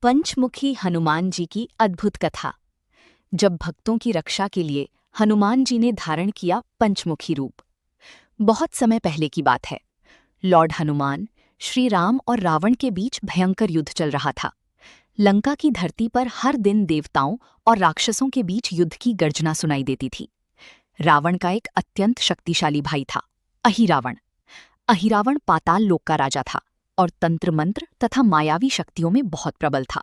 पंचमुखी हनुमान जी की अद्भुत कथा। जब भक्तों की रक्षा के लिए हनुमान जी ने धारण किया पंचमुखी रूप। बहुत समय पहले की बात है। लॉर्ड हनुमान, श्री राम और रावण के बीच भयंकर युद्ध चल रहा था। लंका की धरती पर हर दिन देवताओं और राक्षसों के बीच युद्ध की गर्जना सुनाई देती थी। रावण का एक अत्यंत शक्तिशाली भाई था, अहिरावण। अहिरावण पाताल लोक का राजा था और तंत्र मंत्र तथा मायावी शक्तियों में बहुत प्रबल था।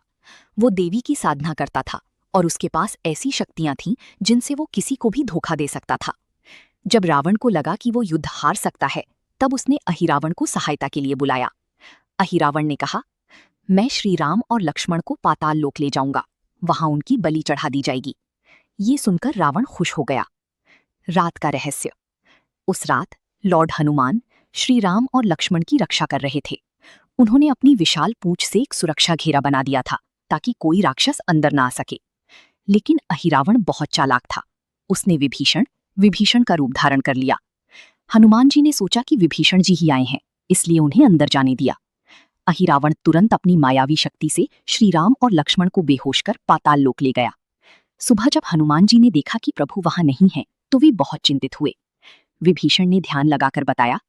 वो देवी की साधना करता था और उसके पास ऐसी शक्तियां थीं जिनसे वो किसी को भी धोखा दे सकता था। जब रावण को लगा कि वो युद्ध हार सकता है, तब उसने अहिरावण को सहायता के लिए बुलाया। अहिरावण ने कहा, मैं श्री राम और लक्ष्मण को पाताल लोक ले जाऊंगा, वहां उनकी बलि चढ़ा दी जाएगी। ये सुनकर रावण खुश हो गया। रात का रहस्य। उस रात लॉर्ड हनुमान श्री राम और लक्ष्मण की रक्षा कर रहे थे। उन्होंने अपनी विशाल पूंछ से एक सुरक्षा घेरा बना दिया था ताकि कोई राक्षस अंदर ना आ सके। लेकिन अहिरावण बहुत चालाक था। उसने विभीषण का रूप धारण कर लिया। हनुमान जी ने सोचा कि विभीषण जी ही आए हैं, इसलिए उन्हें अंदर जाने दिया। अहिरावण तुरंत अपनी मायावी शक्ति से श्री राम और लक्ष्मण को बेहोश कर पाताल लोक ले गया। सुबह जब हनुमान जी ने देखा कि प्रभु वहां नहीं है, तो वे बहुत चिंतित हुए। विभीषण ने ध्यान लगाकर बताया,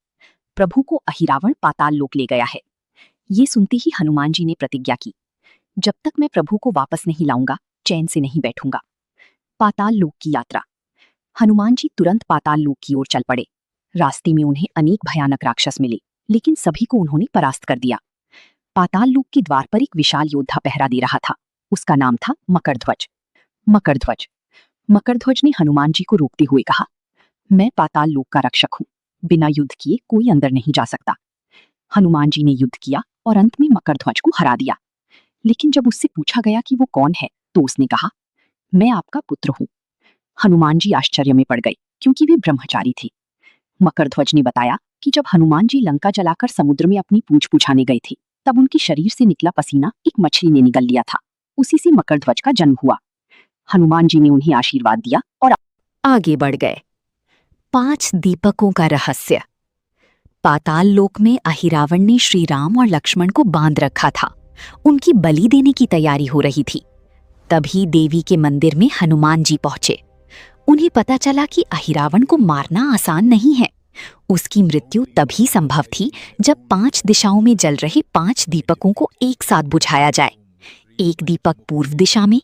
प्रभु को अहिरावण पाताल लोक ले गया है। ये सुनते ही हनुमान जी ने प्रतिज्ञा की, जब तक मैं प्रभु को वापस नहीं लाऊंगा, चैन से नहीं बैठूंगा। पाताल लोक की यात्रा। हनुमान जी तुरंत पाताल लोक की ओर चल पड़े। रास्ते में उन्हें अनेक भयानक राक्षस मिले, लेकिन सभी को उन्होंने परास्त कर दिया। पाताल लोक के द्वार पर एक विशाल योद्धा पहरा दे रहा था। उसका नाम था मकरध्वज। मकरध्वज ने हनुमान जी को रोकते हुए कहा, मैं पाताल लोक का रक्षक हूं, बिना युद्ध किए कोई अंदर नहीं जा सकता। हनुमान जी ने युद्ध किया और अंत में मकरध्वज को हरा दिया। लेकिन जब उससे पूछा गया कि वो कौन है, तो उसने कहा, मैं आपका पुत्र हूं। हनुमान जी आश्चर्य में पड़ गए, क्योंकि वे ब्रह्मचारी थे। मकरध्वज ने बताया कि जब हनुमान जी लंका जलाकर समुद्र में अपनी पूंछ बुझाने गए थे, तब उनके शरीर से निकला पसीना एक मछली ने निगल लिया था। उसी से मकरध्वज का जन्म हुआ। हनुमान जी ने उन्हें आशीर्वाद दिया और आगे बढ़ गए। 5 दीपकों का रहस्य। पाताल लोक में अहिरावण ने श्री राम और लक्ष्मण को बांध रखा था। उनकी बलि देने की तैयारी हो रही थी। तभी देवी के मंदिर में हनुमान जी पहुंचे। उन्हें पता चला कि अहिरावण को मारना आसान नहीं है। उसकी मृत्यु तभी संभव थी जब 5 दिशाओं में जल रहे 5 दीपकों को एक साथ बुझाया जाए। एक दीपक पूर्व दिशा में,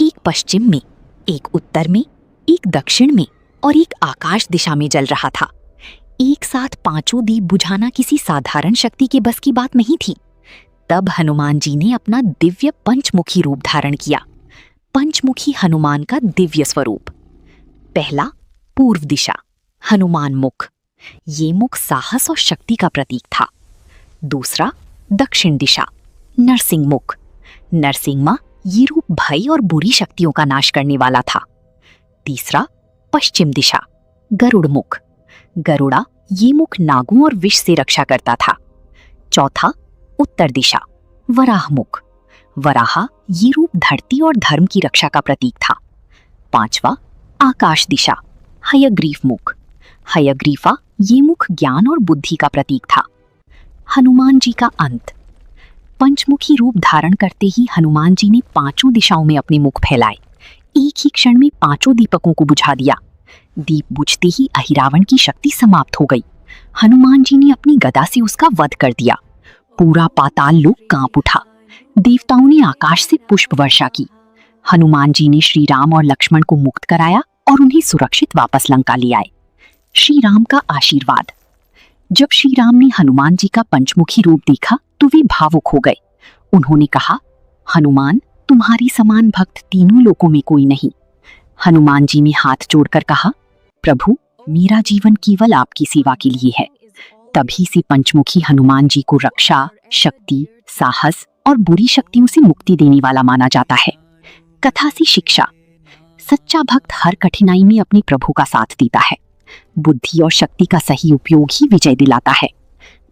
एक पश्चिम में, एक उत्तर में, एक दक्षिण में और एक आकाश दिशा में जल रहा था। एक साथ 5 दीप बुझाना किसी साधारण शक्ति के बस की बात नहीं थी। तब हनुमान जी ने अपना दिव्य पंचमुखी रूप धारण किया। पंचमुखी हनुमान का दिव्य स्वरूप। पहला, पूर्व दिशा, हनुमान मुख। ये मुख साहस और शक्ति का प्रतीक था। दूसरा, दक्षिण दिशा, नरसिंह मुख। नरसिंह ये रूप भय और बुरी शक्तियों का नाश करने वाला था। तीसरा, पश्चिम दिशा, गरुड़ मुख। गरुड़ा ये मुख नागों और विष से रक्षा करता था। चौथा, उत्तर दिशा, वराह मुख। वराहा ये रूप धरती और धर्म की रक्षा का प्रतीक था। पांचवा, आकाश दिशा, हयग्रीव मुख। हयग्रीवा ये मुख ज्ञान और बुद्धि का प्रतीक था। हनुमान जी का अंत। पंचमुखी रूप धारण करते ही हनुमान जी ने 5 दिशाओं में अपने मुख फैलाए। एक ही क्षण में 5 दीपकों को बुझा दिया। दीप बुझते ही अहिरावण की शक्ति समाप्त हो गई। हनुमान जी ने अपनी गदा से उसका वध कर दिया। पूरा पाताल लोक कांप उठा। देवताओं ने आकाश से पुष्प वर्षा की। हनुमान जी ने श्री राम और लक्ष्मण को मुक्त कराया और उन्हें सुरक्षित वापस लंका ले आए। श्री राम का आशीर्वाद। जब श्री राम ने हनुमान जी का पंचमुखी रूप देखा तो वे भावुक हो गए। उन्होंने कहा, हनुमान, तुम्हारी समान भक्त तीनों लोकों में कोई नहीं। हनुमान जी ने हाथ जोड़कर कहा, प्रभु, मेरा जीवन केवल आपकी सेवा के लिए है। तभी से पंचमुखी हनुमान जी को रक्षा, शक्ति, साहस और बुरी शक्तियों से मुक्ति देने वाला माना जाता है। कथा से शिक्षा। सच्चा भक्त हर कठिनाई में अपने प्रभु का साथ देता है। बुद्धि और शक्ति का सही उपयोग ही विजय दिलाता है।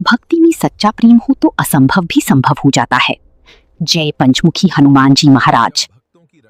भक्ति में सच्चा प्रेम हो तो असंभव भी संभव हो जाता है। जय पंचमुखी हनुमान जी महाराज।